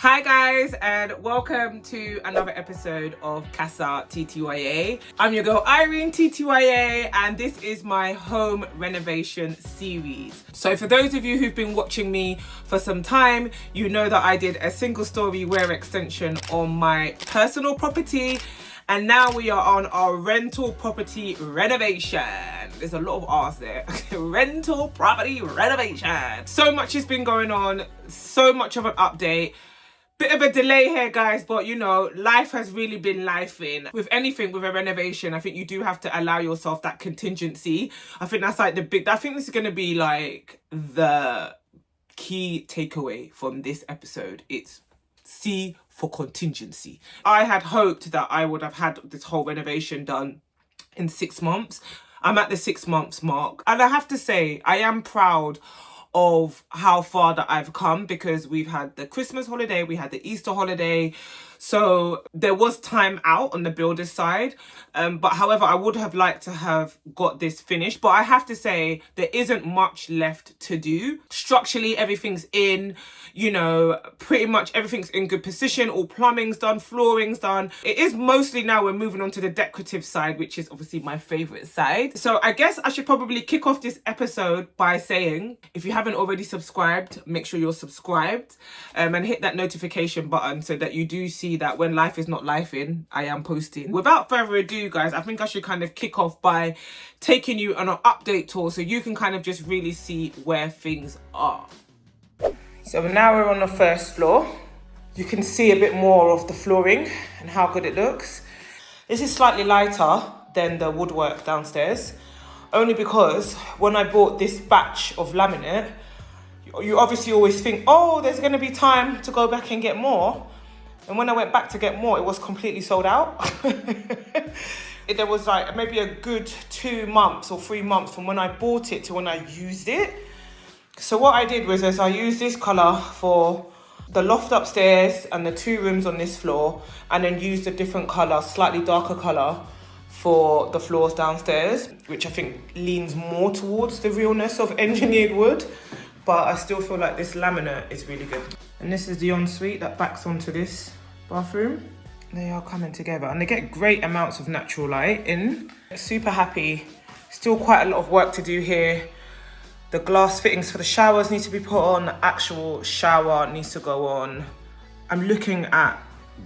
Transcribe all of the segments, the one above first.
Hi guys, and welcome to another episode of Casattya. I'm your girl Irene TTYA, and this is my home renovation series. So for those of you who've been watching me for some time, you know that I did a single story wear extension on my personal property, and now we are on our rental property renovation. There's a lot of R's there. Rental property renovation. So much has been going on, so much of an update. Bit of a delay here, guys, but you know, life has really been lifing. With anything with a renovation, I think you do have to allow yourself that contingency. I think that's like I think this is going to be like the key takeaway from this episode. It's C for contingency. I had hoped that I would have had this whole renovation done in 6 months. I'm at the 6 months mark, and I have to say I am proud of how far that I've come, because we've had the Christmas holiday, we had the Easter holiday, so there was time out on the builder's side, but however I would have liked to have got this finished. But I have to say there isn't much left to do. Structurally everything's in, you know, pretty much everything's in good position. All plumbing's done, flooring's done. It is mostly now we're moving on to the decorative side, which is obviously my favorite side. So I guess I should probably kick off this episode by saying, if you haven't already subscribed, make sure you're subscribed, and hit that notification button so that you do see that when life is not lifing, I am posting. Without further ado, guys, I think I should kind of kick off by taking you on an update tour so you can kind of just really see where things are. So now we're on the first floor. You can see a bit more of the flooring and how good it looks. This is slightly lighter than the woodwork downstairs, only because when I bought this batch of laminate, you obviously always think, oh, there's going to be time to go back and get more. And when I went back to get more, it was completely sold out. There was like maybe a good 2 months or 3 months from when I bought it to when I used it. So what I did was I used this colour for the loft upstairs and the 2 rooms on this floor, and then used a different colour, slightly darker colour, for the floors downstairs, which I think leans more towards the realness of engineered wood. But I still feel like this laminate is really good. And this is the ensuite that backs onto this bathroom. They are coming together and they get great amounts of natural light in. Super happy. Still quite a lot of work to do here. The glass fittings for the showers need to be put on. The actual shower needs to go on. I'm looking at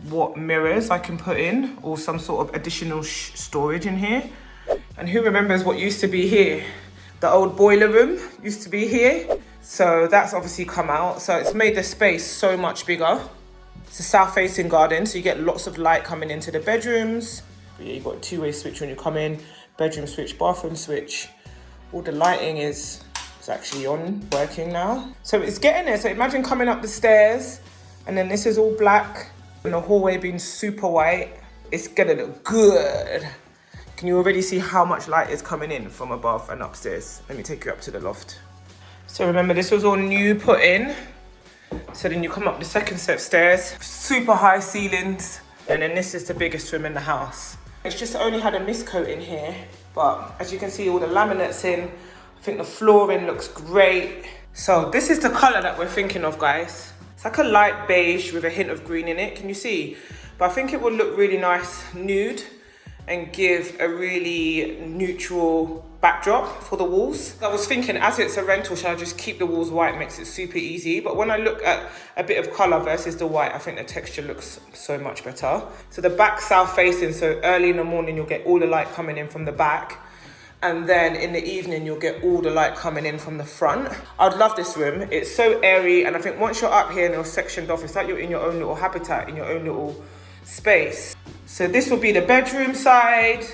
what mirrors I can put in, or some sort of additional storage in here. And who remembers what used to be here? The old boiler room used to be here. So that's obviously come out. So it's made the space so much bigger. It's a south-facing garden, so you get lots of light coming into the bedrooms. Yeah, you've got a 2-way switch when you come in. Bedroom switch, bathroom switch. All the lighting is actually on, working now. So it's getting there. So imagine coming up the stairs, and then this is all black, and the hallway being super white. It's gonna look good. Can you already see how much light is coming in from above and upstairs? Let me take you up to the loft. So remember, this was all new put in. So then you come up the second set of stairs, super high ceilings. And then this is the biggest room in the house. It's just only had a mist coat in here, but as you can see, all the laminate's in. I think the flooring looks great. So this is the color that we're thinking of, guys. It's like a light beige with a hint of green in it, can you see? But I think it will look really nice nude and give a really neutral backdrop for the walls. I was thinking, as it's a rental, should I just keep the walls white? Makes it super easy. But when I look at a bit of colour versus the white, I think the texture looks so much better. So the back south facing, so early in the morning you'll get all the light coming in from the back, and then in the evening you'll get all the light coming in from the front. I'd love this room. It's so airy, and I think once you're up here and you're sectioned off, it's like you're in your own little habitat, in your own little space. So this will be the bedroom side.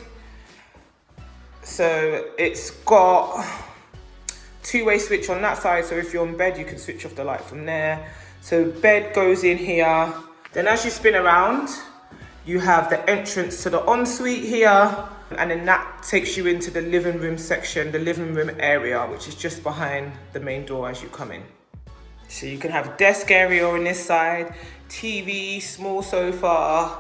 So it's got 2-way switch on that side, so if you're in bed you can switch off the light from there. So bed goes in here. Then as you spin around, you have the entrance to the ensuite here, and then that takes you into the living room section, the living room area, which is just behind the main door as you come in. So you can have desk area on this side, TV, small sofa.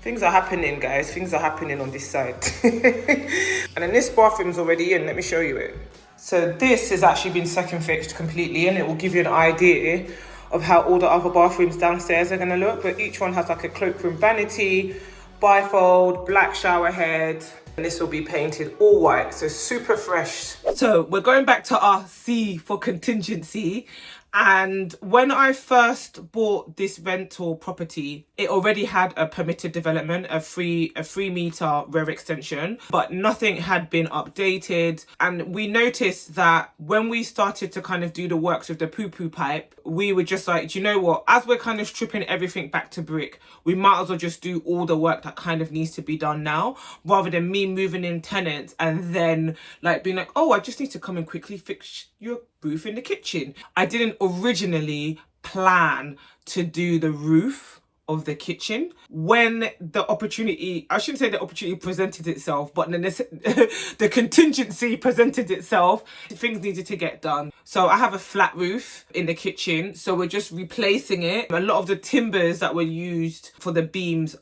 Things are happening, guys. Things are happening on this side. And then this bathroom's already in. Let me show you it. So this has actually been second fixed completely, and it will give you an idea of how all the other bathrooms downstairs are going to look, but each one has like a cloakroom vanity, bifold, black shower head, and this will be painted all white, so super fresh. So we're going back to our C for contingency. And when I first bought this rental property, it already had a permitted development, a 3 meter rear extension, but nothing had been updated. And we noticed that when we started to kind of do the works with the poo-poo pipe, we were just like, do you know what? As we're kind of stripping everything back to brick, we might as well just do all the work that kind of needs to be done now, rather than me moving in tenants and then like being like, oh, I just need to come and quickly fix your roof in the kitchen. I didn't originally plan to do the roof of the kitchen. When the opportunity, I shouldn't say the opportunity presented itself, but then the contingency presented itself, things needed to get done. So I have a flat roof in the kitchen, so we're just replacing it. A lot of the timbers that were used for the beams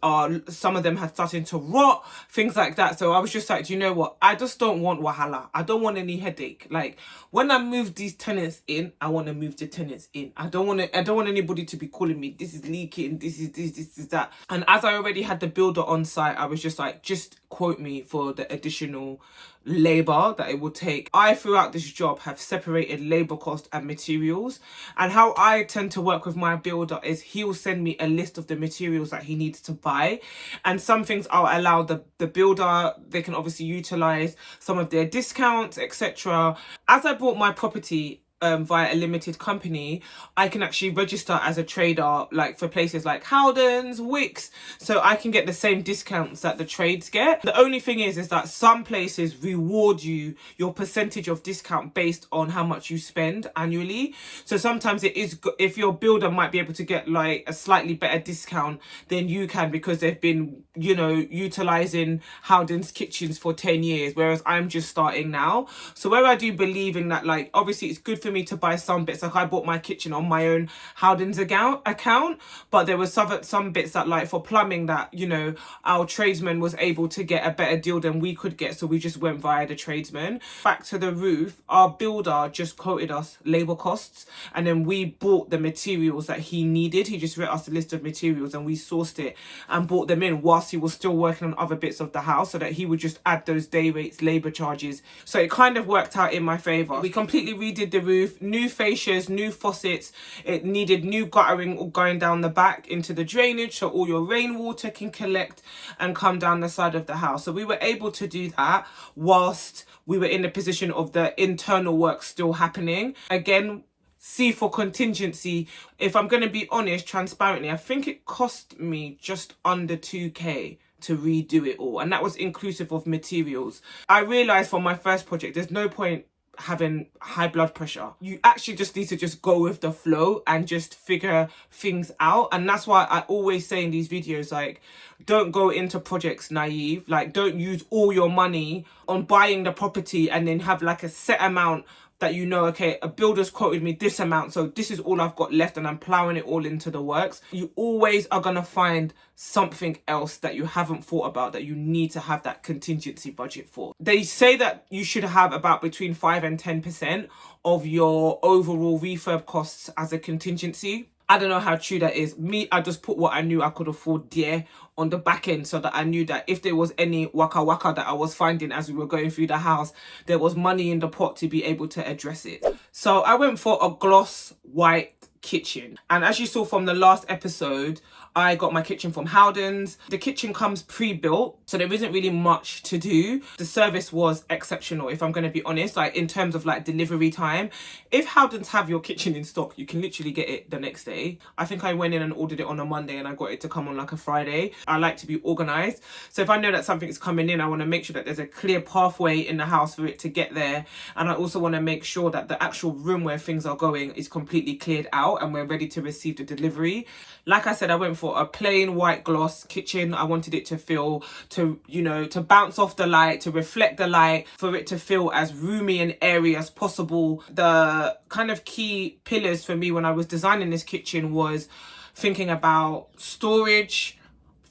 some of them had started to rot, things like that. So I was just like, do you know what? I just don't want wahala. I don't want any headache. Like when I move these tenants in, I want to move the tenants in. I don't want anybody to be calling me, this is leaking, this is that. And as I already had the builder on site, I was just like, just quote me for the additional labor that it will take. I, throughout this job, have separated labor cost and materials. And how I tend to work with my builder is he'll send me a list of the materials that he needs to buy. And some things I'll allow the builder, they can obviously utilize some of their discounts, etc. As I bought my property via a limited company, I can actually register as a trader, like for places like Howdens, Wicks, so I can get the same discounts that the trades get. The only thing is that some places reward you your percentage of discount based on how much you spend annually. So sometimes it is, if your builder might be able to get like a slightly better discount than you can because they've been, you know, utilizing Howdens kitchens for 10 years, whereas I'm just starting now. So where I do believe in that, like obviously it's good for me to buy some bits. Like I bought my kitchen on my own Howdens account, but there was some bits that, like for plumbing, that, you know, our tradesman was able to get a better deal than we could get, so we just went via the tradesman. Back to the roof, our builder just quoted us labor costs, and then we bought the materials that he needed. He just wrote us a list of materials and we sourced it and bought them in whilst he was still working on other bits of the house, so that he would just add those day rates, labor charges. So it kind of worked out in my favor. We completely redid the roof, new fascias, new faucets. It needed new guttering going down the back into the drainage, so all your rainwater can collect and come down the side of the house. So we were able to do that whilst we were in the position of the internal work still happening. Again, C for contingency. If I'm going to be honest, transparently, I think it cost me just under 2k to redo it all, and that was inclusive of materials. I realized from my first project, there's no point having high blood pressure. You actually just need to just go with the flow and just figure things out. And that's why I always say in these videos, like, don't go into projects naive. Like, don't use all your money on buying the property and then have like a set amount that, you know, okay, a builder's quoted me this amount, so this is all I've got left and I'm plowing it all into the works. You always are going to find something else that you haven't thought about that you need to have that contingency budget for. They say that you should have about between 5 and 10% of your overall refurb costs as a contingency. I don't know how true that is. Me, I just put what I knew I could afford there on the back end, so that I knew that if there was any waka that I was finding as we were going through the house, there was money in the pot to be able to address it. So I went for a gloss white kitchen. And as you saw from the last episode, I got my kitchen from Howdens. The kitchen comes pre-built, so there isn't really much to do. The service was exceptional, if I'm going to be honest, like in terms of like delivery time. If Howdens have your kitchen in stock, you can literally get it the next day. I think I went in and ordered it on a Monday and I got it to come on like a Friday. I like to be organized. So if I know that something's coming in, I want to make sure that there's a clear pathway in the house for it to get there. And I also want to make sure that the actual room where things are going is completely cleared out and we're ready to receive the delivery. Like I said, I went for a plain white gloss kitchen. I wanted it to feel, to bounce off the light, to reflect the light, for it to feel as roomy and airy as possible. The kind of key pillars for me when I was designing this kitchen was thinking about storage,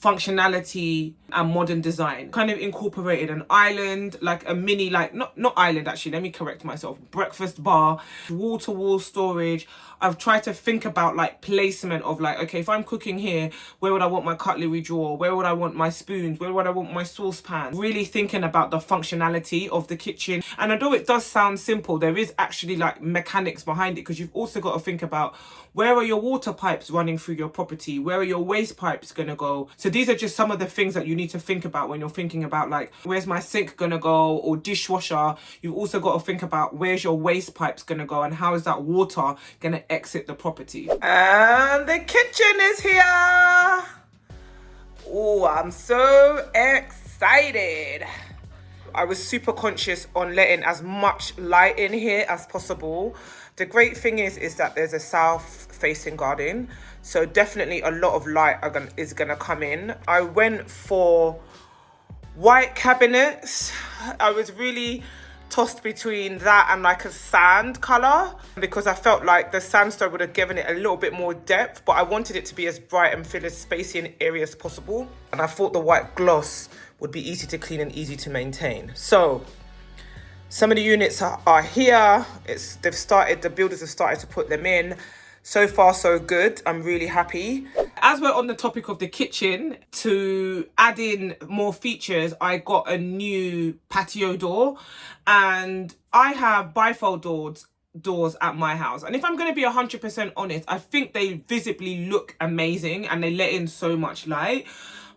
functionality and modern design. Kind of incorporated an island, like a mini, like not island actually, let me correct myself, breakfast bar, wall-to-wall storage. I've tried to think about like placement of like, okay, if I'm cooking here, where would I want my cutlery drawer? Where would I want my spoons? Where would I want my saucepan? Really thinking about the functionality of the kitchen. And although it does sound simple, there is actually like mechanics behind it, because you've also got to think about where are your water pipes running through your property? Where are your waste pipes gonna go? So these are just some of the things that you need to think about when you're thinking about like, where's my sink gonna go, or dishwasher. You've also got to think about where's your waste pipes gonna go and how is that water gonna exit the property. And the kitchen is here. Oh, I'm so excited. I was super conscious on letting as much light in here as possible. The great thing is that there's a south facing garden, so definitely a lot of light is gonna come in. I went for white cabinets. I was really tossed between that and like a sand color, because I felt like the sandstone would have given it a little bit more depth, but I wanted it to be as bright and fill as spacey an area as possible. And I thought the white gloss would be easy to clean and easy to maintain. So some of the units are here. The builders have started to put them in. So far, so good. I'm really happy. As we're on the topic of the kitchen, to add in more features, I got a new patio door, and I have bifold doors at my house. And if I'm going to be 100% honest, I think they visibly look amazing and they let in so much light.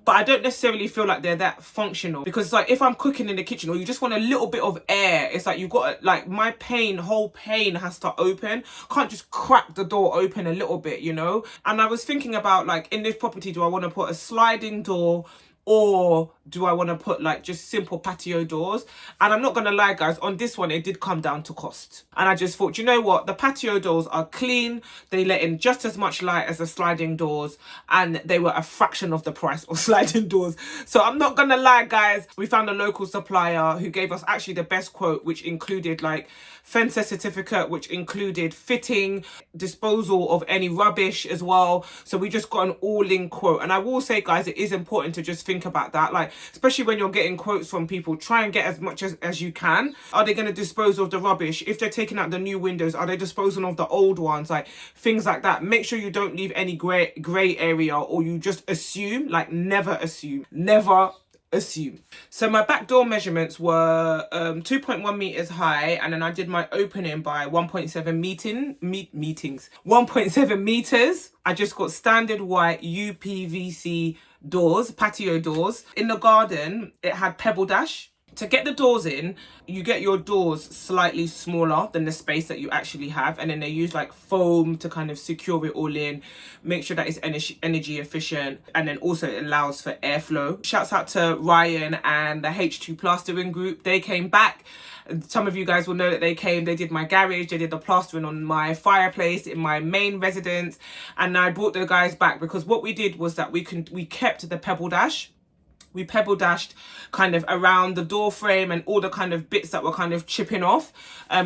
But I don't necessarily feel like they're that functional, because like if I'm cooking in the kitchen or you just want a little bit of air, it's like you've got like my whole pane has to open. Can't just crack the door open a little bit, you know? And I was thinking about like in this property, do I want to put a sliding door, or do I want to put like just simple patio doors? And I'm not going to lie, guys, on this one, it did come down to cost. And I just thought, you know what? The patio doors are clean. They let in just as much light as the sliding doors, and they were a fraction of the price of sliding doors. So I'm not going to lie, guys. We found a local supplier who gave us actually the best quote, which included like fencer certificate, which included fitting, disposal of any rubbish as well. So we just got an all-in quote. And I will say, guys, it is important to just think about that. Like, especially when you're getting quotes from people, try and get as much as you can. Are they going to dispose of the rubbish? If they're taking out the new windows, are they disposing of the old ones? Like things like that. Make sure you don't leave any gray area, or you just assume. Like never assume. Never assume. So my back door measurements were 2.1 meters high, and then I did my opening by 1.7 meters. I just got standard white UPVC doors, patio doors. In the garden, it had pebble dash. To get the doors in, you get your doors slightly smaller than the space that you actually have, and then they use like foam to kind of secure it all in, make sure that it's energy efficient, and then also it allows for airflow. Shouts out to Ryan and the H2 plastering group. They came back. Some of you guys will know that they did my garage, they did the plastering on my fireplace in my main residence, and I brought the guys back because what we did was that we kept the pebble dash. We pebble dashed kind of around the door frame and all the kind of bits that were kind of chipping off,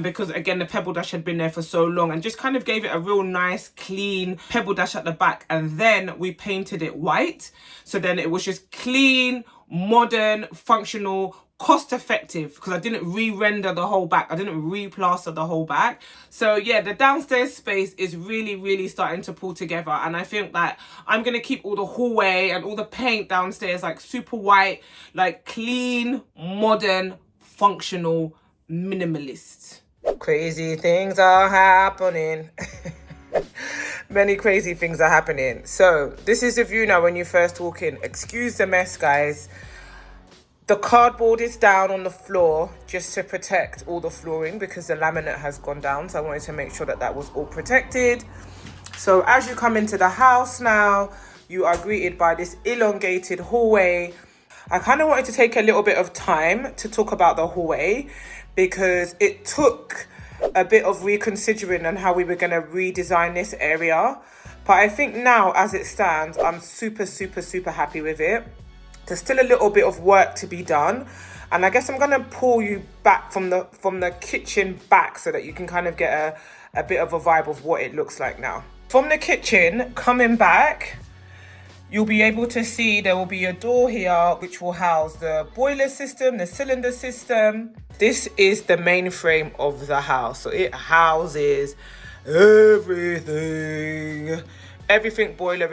because again the pebble dash had been there for so long, and just kind of gave it a real nice clean pebble dash at the back. And then we painted it white, so then it was just clean, modern, functional, cost effective, because I didn't re-render the whole back, I didn't re-plaster the whole back. So yeah, the downstairs space is really starting to pull together, and I think that I'm gonna keep all the hallway and all the paint downstairs like super white, like clean, modern, functional, minimalist. Crazy things are happening. Many crazy things are happening. So this is the view now when you first walk in. Excuse the mess, guys. The cardboard is down on the floor just to protect all the flooring because the laminate has gone down. So I wanted to make sure that that was all protected. So as you come into the house now, you are greeted by this elongated hallway. I kind of wanted to take a little bit of time to talk about the hallway because it took a bit of reconsidering on how we were going to redesign this area. But I think now as it stands, I'm super happy with it. There's still a little bit of work to be done, and I guess I'm going to pull you back from the kitchen back so that you can kind of get a bit of a vibe of what it looks like now. From the kitchen coming back, you'll be able to see there will be a door here which will house the boiler system, the cylinder system. This is the main frame of the house, so it houses everything boiler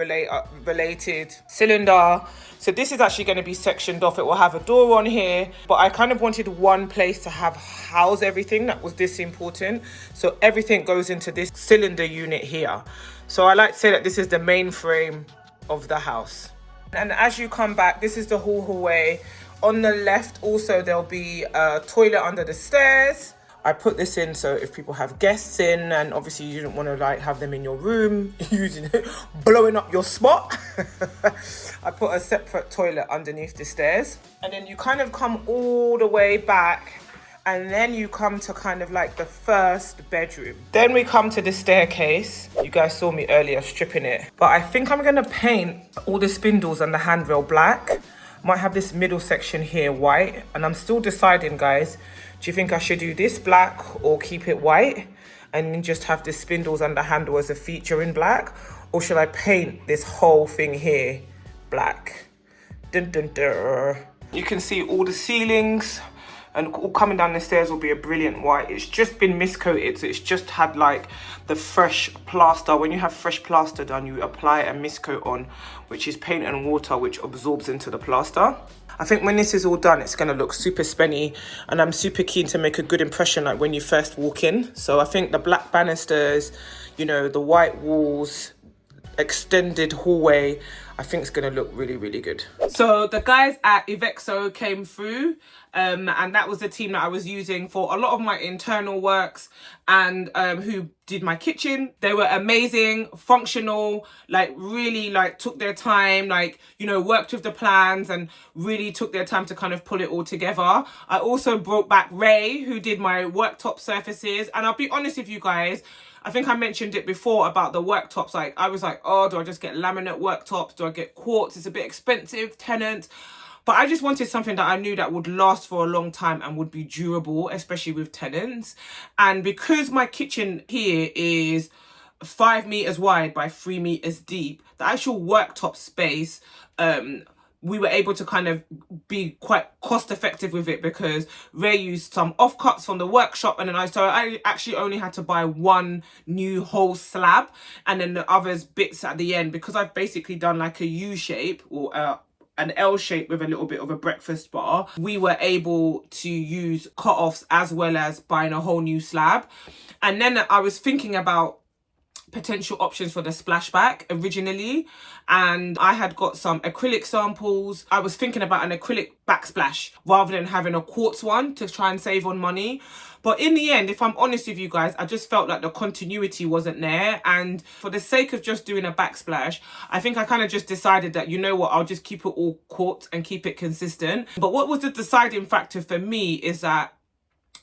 related, cylinder. So this is actually going to be sectioned off. It will have a door on here, but I kind of wanted one place to house everything. That was this important. So everything goes into this cylinder unit here. So I like to say that this is the main frame of the house. And as you come back, this is the hallway. On the left also there'll be a toilet under the stairs. I put this in so if people have guests in, and obviously you didn't want to like have them in your room using it, blowing up your spot. I put a separate toilet underneath the stairs, and then you kind of come all the way back, and then you come to kind of like the first bedroom. Then we come to the staircase. You guys saw me earlier stripping it, but I think I'm gonna paint all the spindles and the handrail black. Might have this middle section here white, and I'm still deciding, guys. Do you think I should do this black or keep it white and then just have the spindles and the handle as a feature in black? Or should I paint this whole thing here black? Dun, dun, dun. You can see all the ceilings, and all coming down the stairs will be a brilliant white. It's just been miscoated, so it's just had like the fresh plaster. When you have fresh plaster done, you apply a miscoat on, which is paint and water, which absorbs into the plaster. I think when this is all done, it's gonna look super spenny, and I'm super keen to make a good impression like when you first walk in. So I think the black banisters, you know, the white walls, extended hallway, I think it's gonna look really, really good. So the guys at Ivexo came through, and that was the team that I was using for a lot of my internal works, and who did my kitchen. They were amazing, functional, like really like took their time, like, you know, worked with the plans and really took their time to kind of pull it all together. I also brought back Ray, who did my worktop surfaces, and I'll be honest with you guys, I think I mentioned it before about the worktops. Like, I was like, oh, do I just get laminate worktops? Do I get quartz? It's a bit expensive, tenant. But I just wanted something that I knew that would last for a long time and would be durable, especially with tenants. And because my kitchen here is 5 meters wide by 3 meters deep, the actual worktop space, we were able to kind of be quite cost effective with it, because Ray used some offcuts from the workshop, and then I actually only had to buy one new whole slab, and then the others bits at the end, because I've basically done like a U shape or an L shape with a little bit of a breakfast bar. We were able to use cut-offs as well as buying a whole new slab. And then I was thinking about potential options for the splashback originally, and I had got some acrylic samples. I was thinking about an acrylic backsplash rather than having a quartz one to try and save on money. But in the end, if I'm honest with you guys, I just felt like the continuity wasn't there, and for the sake of just doing a backsplash, I think I kind of just decided that, you know what, I'll just keep it all quartz and keep it consistent. But what was the deciding factor for me is that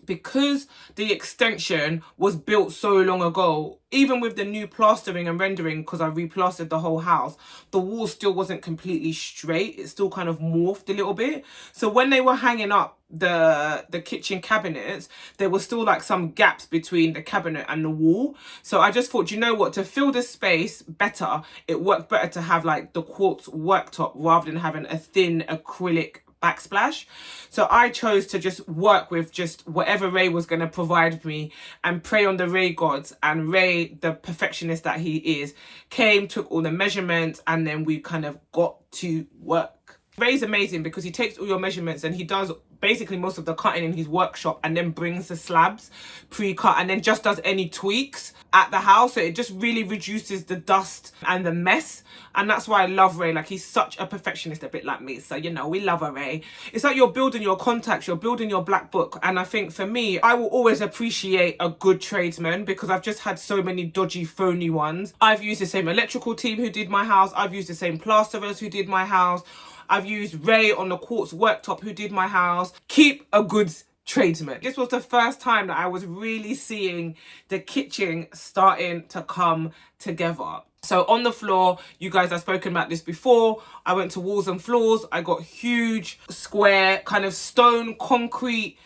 because the extension was built so long ago, even with the new plastering and rendering, because I replastered the whole house, the wall still wasn't completely straight. It still kind of morphed a little bit. So when they were hanging up the kitchen cabinets, there was still like some gaps between the cabinet and the wall. So I just thought, you know what, to fill the space better, it worked better to have like the quartz worktop rather than having a thin acrylic backsplash. So I chose to just work with just whatever Ray was going to provide me and pray on the Ray gods. And Ray, the perfectionist that he is, came, took all the measurements, and then we kind of got to work. Ray's amazing because he takes all your measurements and he does basically most of the cutting in his workshop, and then brings the slabs pre-cut and then just does any tweaks at the house. So it just really reduces the dust and the mess. And that's why I love Ray. Like, he's such a perfectionist, a bit like me. So, you know, we love a Ray. It's like you're building your contacts, you're building your black book. And I think for me, I will always appreciate a good tradesman, because I've just had so many dodgy, phony ones. I've used the same electrical team who did my house. I've used the same plasterers who did my house. I've used Ray on the quartz worktop who did my house. Keep a good tradesman. This was the first time that I was really seeing the kitchen starting to come together. So on the floor, you guys have spoken about this before. I went to walls and floors. I got huge square kind of stone concrete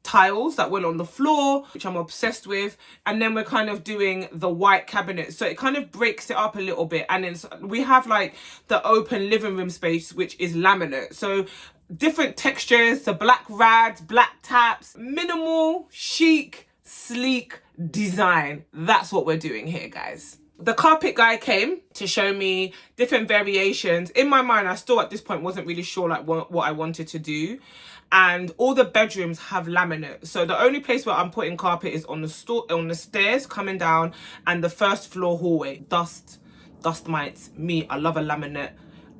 tiles that went on the floor, which I'm obsessed with. And then we're kind of doing the white cabinet, so it kind of breaks it up a little bit. And then we have like the open living room space, which is laminate, so different textures, the black rads, black taps, minimal, chic, sleek design. That's what we're doing here, guys. The carpet guy came to show me different variations. In my mind, I still at this point wasn't really sure like what I wanted to do. And all the bedrooms have laminate. So the only place where I'm putting carpet is on the stairs coming down and the first floor hallway. Dust mites. Me, I love a laminate.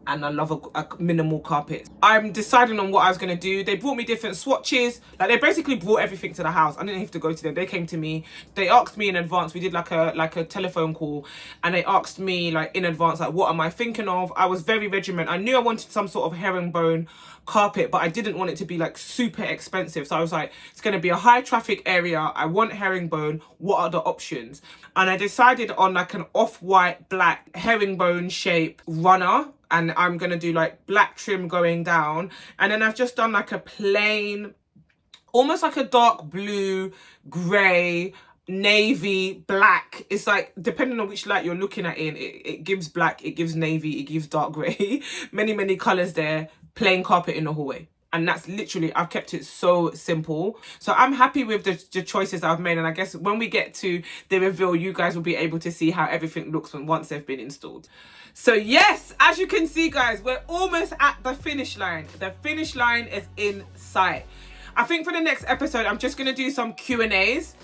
And I love a minimal carpet. I'm deciding on what I was going to do. They brought me different swatches. Like, they basically brought everything to the house. I didn't have to go to them. They came to me. They asked me in advance. We did like a telephone call. And they asked me like in advance, like, what am I thinking of? I was very regimented. I knew I wanted some sort of herringbone carpet, but I didn't want it to be like super expensive. So I was like, it's going to be a high traffic area. I want herringbone. What are the options? And I decided on like an off-white black herringbone shape runner. And I'm going to do like black trim going down. And then I've just done like a plain, almost like a dark blue, grey, navy, black. It's like, depending on which light you're looking at it gives black, it gives navy, it gives dark grey. many colours there. Plain carpet in the hallway. And that's literally, I've kept it so simple. So I'm happy with the choices I've made. And I guess when we get to the reveal, you guys will be able to see how everything looks once they've been installed. So yes, as you can see, guys, we're almost at the finish line. The finish line is in sight. I think for the next episode, I'm just going to do some Q&As.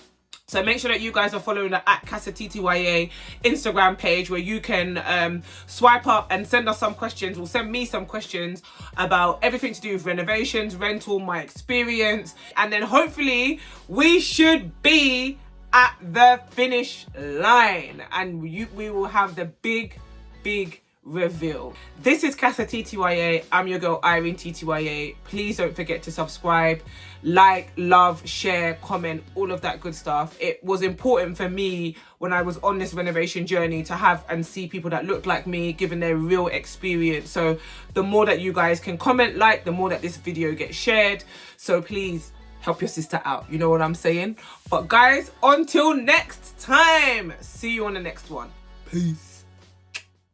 So make sure that you guys are following the @CasaTTYA Instagram page, where you can swipe up and send us some questions, or send me some questions about everything to do with renovations, rental, my experience. And then hopefully we should be at the finish line and we will have the big reveal. This is Casattya. I'm your girl Irene TTYA. Please don't forget to subscribe, like, love, share, comment, all of that good stuff. It was important for me when I was on this renovation journey to have and see people that looked like me, given their real experience. So the more that you guys can comment, like, the more that this video gets shared. So please help your sister out. You know what I'm saying? But guys, until next time, see you on the next one. Peace.